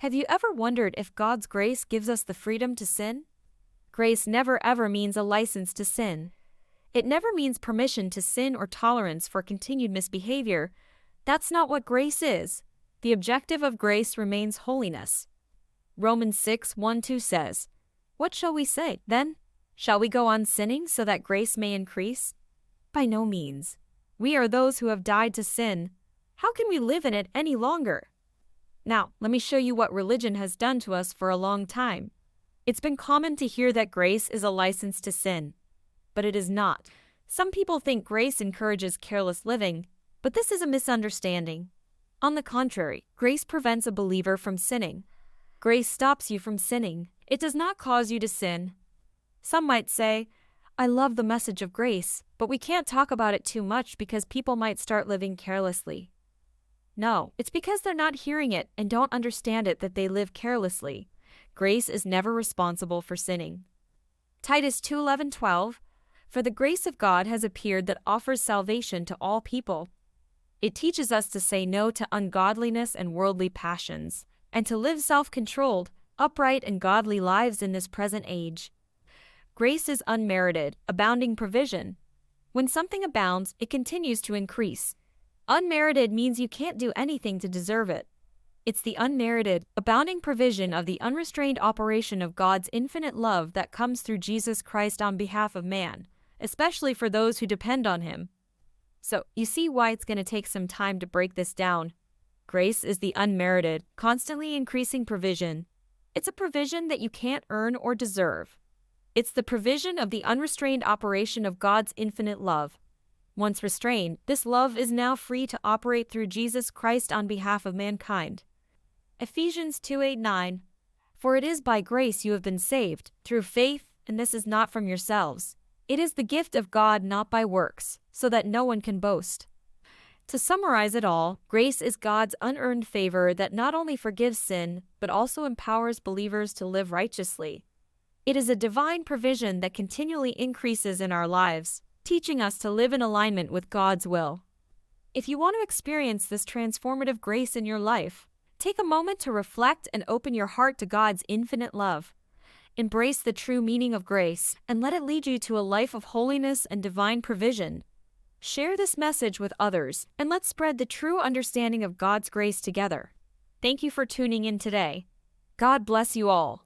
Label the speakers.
Speaker 1: Have you ever wondered if God's grace gives us the freedom to sin? Grace never ever means a license to sin. It never means permission to sin or tolerance for continued misbehavior. That's not what grace is. The objective of grace remains holiness. Romans 6:1-2 says, "What shall we say, then? Shall we go on sinning so that grace may increase? By no means. We are those who have died to sin. How can we live in it any longer?" Now, let me show you what religion has done to us for a long time. It's been common to hear that grace is a license to sin. But it is not. Some people think grace encourages careless living, but this is a misunderstanding. On the contrary, grace prevents a believer from sinning. Grace stops you from sinning. It does not cause you to sin. Some might say, "I love the message of grace, but we can't talk about it too much because people might start living carelessly." No, it's because they're not hearing it and don't understand it that they live carelessly. Grace is never responsible for sinning. Titus 2:11-12, "For the grace of God has appeared that offers salvation to all people." It teaches us to say no to ungodliness and worldly passions, and to live self-controlled, upright and godly lives in this present age. Grace is unmerited, abounding provision. When something abounds, it continues to increase. Unmerited means you can't do anything to deserve it. It's the unmerited, abounding provision of the unrestrained operation of God's infinite love that comes through Jesus Christ on behalf of man, especially for those who depend on Him. So, you see why it's going to take some time to break this down. Grace is the unmerited, constantly increasing provision. It's a provision that you can't earn or deserve. It's the provision of the unrestrained operation of God's infinite love. Once restrained, this love is now free to operate through Jesus Christ on behalf of mankind. Ephesians 2:8-9, "For it is by grace you have been saved, through faith, and this is not from yourselves. It is the gift of God, not by works, so that no one can boast." To summarize it all, grace is God's unearned favor that not only forgives sin, but also empowers believers to live righteously. It is a divine provision that continually increases in our lives, teaching us to live in alignment with God's will. If you want to experience this transformative grace in your life, take a moment to reflect and open your heart to God's infinite love. Embrace the true meaning of grace and let it lead you to a life of holiness and divine provision. Share this message with others and let's spread the true understanding of God's grace together. Thank you for tuning in today. God bless you all.